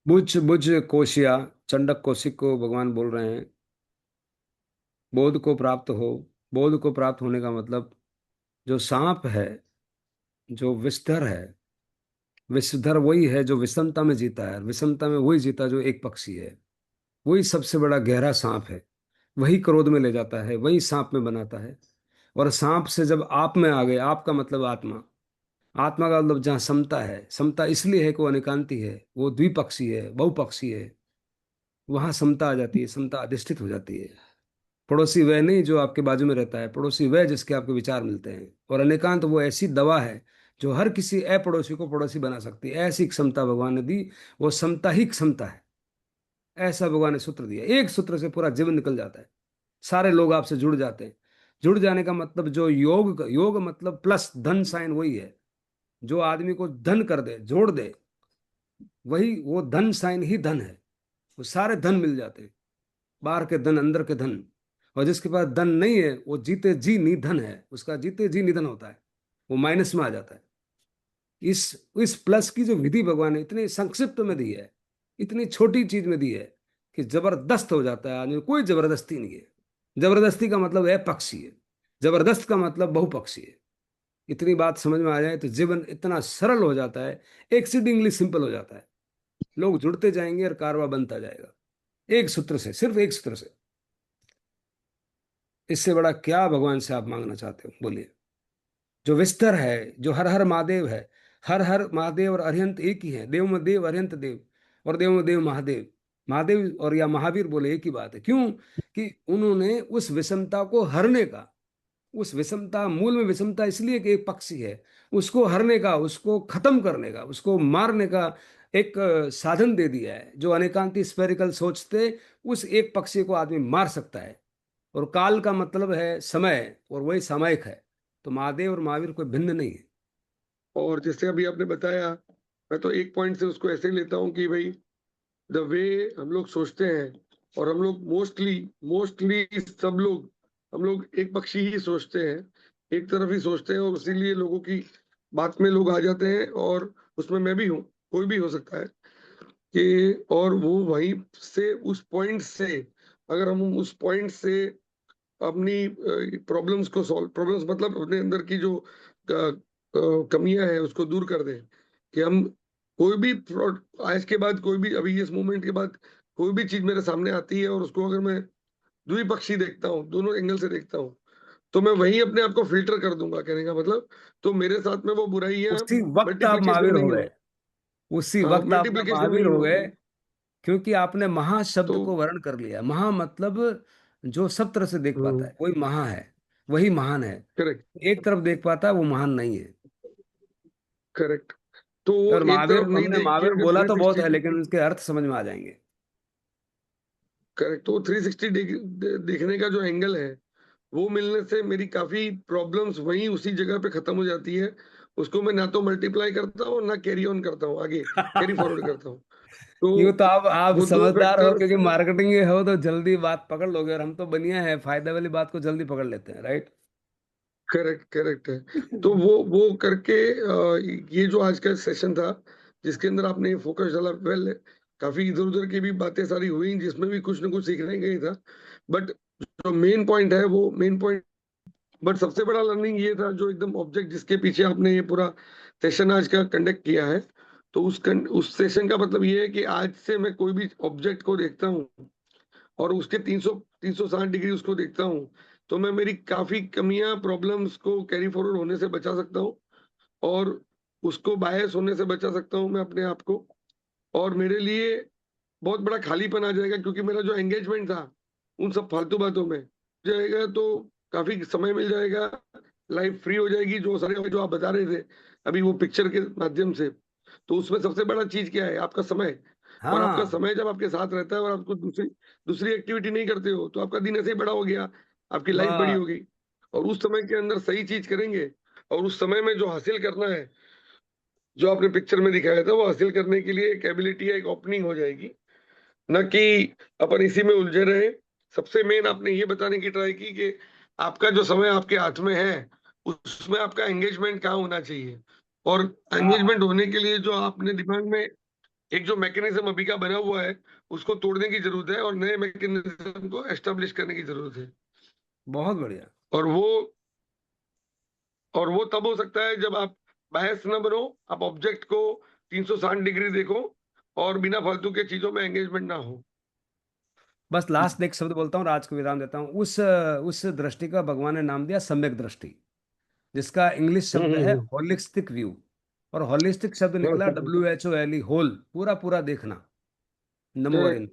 बुझ बुझ कोशिया, चंडक कौशिक को भगवान बोल रहे हैं, बोध को प्राप्त हो। बोध को प्राप्त होने का मतलब, जो सांप है, जो विषधर है, विषधर वही है जो विषमता में जीता है, विषमता में वही जीता जो एक पक्षी है। वही सबसे बड़ा गहरा सांप है। वही क्रोध में ले जाता है, वही सांप में बनाता है। और सांप से जब आप में आ गए, आप का मतलब आत्मा, आत्मा का मतलब जहाँ समता है, समता इसलिए है कि वो अनिकांती है, वो द्विपक्षी है, बहुपक्षी है। वहां समता आ जाती है, समता अधिष्ठित हो जाती है। पड़ोसी वह नहीं जो आपके बाजू में रहता है, पड़ोसी वह जिसके आपके विचार मिलते हैं। और अनेकांत वो ऐसी दवा है जो हर किसी अपड़ोसी को पड़ोसी बना सकती है। ऐसी क्षमता भगवान ने दी। वो समता ही क्षमता है। ऐसा भगवान ने सूत्र दिया, एक सूत्र से पूरा जीवन निकल जाता है। सारे लोग आपसे जुड़ जाते हैं। जुड़ जाने का मतलब, जो योग, योग मतलब प्लस धन साइन वही है। जो आदमी को धन कर दे, जोड़ दे, वही वो धन साइन ही धन है। वो सारे धन मिल जाते हैं, बाहर के धन, अंदर के धन। और जिसके पास धन नहीं है, वो जीते जी निधन है, उसका जीते जी निधन होता है। वो माइनस में आ जाता है। इस इस प्लस की जो विधि भगवान ने इतने संक्षिप्त में दी है, इतनी छोटी चीज में दी है, कि जबरदस्त हो जाता है आदमी। कोई जबरदस्ती नहीं है। जबरदस्ती का मतलब है पक्षी है। जबरदस्त का मतलब बहुपक्षी है। इतनी बात समझ में आ जाए तो जीवन इतना सरल हो जाता है, एक्सीडिंगली सिंपल हो जाता है। लोग जुड़ते जाएंगे और कारवा बनता जाएगा, एक सूत्र से, सिर्फ एक सूत्र से। इससे बड़ा क्या भगवान से आप मांगना चाहते हो, बोलिए। जो विस्तर है, जो हर हर महादेव है। हर हर महादेव और अरिहंत एक ही है। देव में देव, अरिहंत देव, और देव में देव महादेव। महादेव और या महावीर बोले एक ही बात है। क्यों? कि उन्होंने उस विषमता को हरने का, उस विषमता, मूल में विषमता इसलिए कि एक पक्षी है, उसको हरने का, उसको खत्म करने का, उसको मारने का एक साधन दे दिया है। जो अनेकांती स्फेरिकल सोचते, उस एक पक्षी को आदमी मार सकता है। और काल का मतलब है समय, और वही सामयिक है। तो महादेव और महावीर कोई भिन्न नहीं है। और जैसे अभी आपने बताया, मैं तो एक पॉइंट से उसको ऐसे लेता हूँ कि भाई द वे हम लोग सोचते हैं, और हम लोग मोस्टली मोस्टली सब लोग, हम लोग एक पक्षी ही सोचते हैं, एक तरफ ही सोचते हैं, और इसीलिए लोगों की बात में लोग आ जाते हैं, और उसमें मैं भी हूँ, कोई भी हो सकता है कि, और वो वहीं से, उस पॉइंट से, अगर हम उस पॉइंट से अपनी प्रॉब्लम्स को सॉल्व, प्रॉब्लम्स मतलब अपने अंदर की जो कमियां हैं उसको दूर कर दें, कि हम कोई भी आज के बाद, कोई भी अभी इस मोमेंट के बाद कोई भी चीज मेरे सामने आती है, और उसको अगर मैं द्विपक्षी देखता हूँ, दोनों एंगल से देखता हूँ, तो मैं वही अपने आप को फिल्टर कर दूंगा, कहने का मतलब। तो मेरे साथ में वो बुराइयां उसी वक्त आप मल्टीप्लिकेशन महावीर हो नहीं गए। हो, उसी हाँ वक्त आप में मल्टीप्लिकेशन महावीर नहीं हो हो। गए। क्योंकि आपने महा तो शब्द को वर्ण कर लिया। महा मतलब जो सब तरह से देख पाता है, वही महा है, वही महान है। करेक्ट, एक तरफ देख पाता है, वो महान नहीं है। करेक्ट। तो वो और एक महावीर, तरफ नहीं हमने देख के महावीर अगर बोला थ्री तो बहुत सिक्सटी है, लेकिन उसके अर्थ समझ में आ जाएंगे। करेक्ट, तो 360 देखने का जो एंगल है, वो मिलने से मेरी काफी प्रॉब्लम्स वहीं उसी जगह पे खत्म हो जाती है। उसको मैं ना तो मल्टीप्लाई करता हूँ, ना कैरी ऑन करता हूँ, आगे कैरी फॉरवर्ड करता हूँ। तो यूं तो आप वो दो समझदार हो, क्योंकि फैक्टर्स। मार्केटिंग में हो तो जल्दी बात पकड़ लोगे। और हम तो बनिया है, फायदे वाली बात को जल्दी पकड़ लेते हैं, राइट। करेक्ट, करेक्ट है। तो वो करके ये जो आज का सेशन था, जिसके अंदर आपने फोकस डाला, वेल, काफी इधर उधर की भी बातें सारी हुई, जिसमें भी कुछ ना कुछ सीखने के ही था। बट जो मेन पॉइंट है, वो मेन पॉइंट, बट सबसे बड़ा लर्निंग ये था, जो एकदम ऑब्जेक्ट जिसके पीछे आपने ये पूरा सेशन आज का कंडक्ट किया है, तो उस सेशन का मतलब ये है कि आज से मैं कोई भी ऑब्जेक्ट को देखता हूँ, और उसके 360 डिग्री उसको देखता हूँ, तो मैं मेरी काफी कमियां, प्रॉब्लम्स को कैरी फॉरवर्ड होने से बचा सकता हूँ, और उसको बायस होने से बचा सकता हूँ मैं अपने आप को। और मेरे लिए बहुत बड़ा खालीपन आ जाएगा, क्योंकि मेरा जो एंगेजमेंट था उन सब फालतू बातों में जाएगा, तो काफी समय मिल जाएगा, लाइफ फ्री हो जाएगी, जो सारे जो आप बता रहे थे अभी वो पिक्चर के माध्यम से। तो उसमें सबसे बड़ा चीज क्या है? आपका समय। और आपका हाँ। समय जब आपके साथ रहता है, और आपको दूसरी दूसरी एक्टिविटी नहीं करते हो, तो आपका दिन ऐसे ही बड़ा हो गया, आपकी लाइफ बड़ी बस। हो गई। और उस समय के अंदर सही चीज करेंगे, और उस समय में जो हासिल करना है, जो आपने पिक्चर में दिखाया था, वो हासिल करने के लिए एक एबिलिटी या एक ओपनिंग हो जाएगी, न कि अपन इसी में उलझे रहे। सबसे मेन आपने ये बताने की ट्राई की कि आपका जो समय आपके हाथ में है, उसमें आपका एंगेजमेंट कहाँ होना चाहिए, और हाँ। एंगेजमेंट होने के लिए जो आपने दिमाग में एक जो मैकेनिज्म अभी का बना हुआ है, उसको तोड़ने की ज़रूरत है और नए मैकेनिज्म को एस्टेब्लिश करने की ज़रूरत है। बहुत बढ़िया। और वो और वो तब हो सकता है जब आप बायस ना बनो, आप ऑब्जेक्ट को 360 डिग्री देखो और बिना फालतू के चीज़ों में एंगेजमेंट ना हो। बस लास्ट एक शब्द बोलता हूँ, राज को विराम देता हूँ। उस दृष्टि का भगवान ने नाम दिया सम्यक दृष्टि, जिसका इंग्लिश हुँ, शब्द हुँ, है हुँ। Holistic view. और होलिस्टिक शब्द हाँ, निकला हाँ, हाँ। WHOLE, होल, पूरा पूरा देखना। नमो करेक्ट। अरिंद।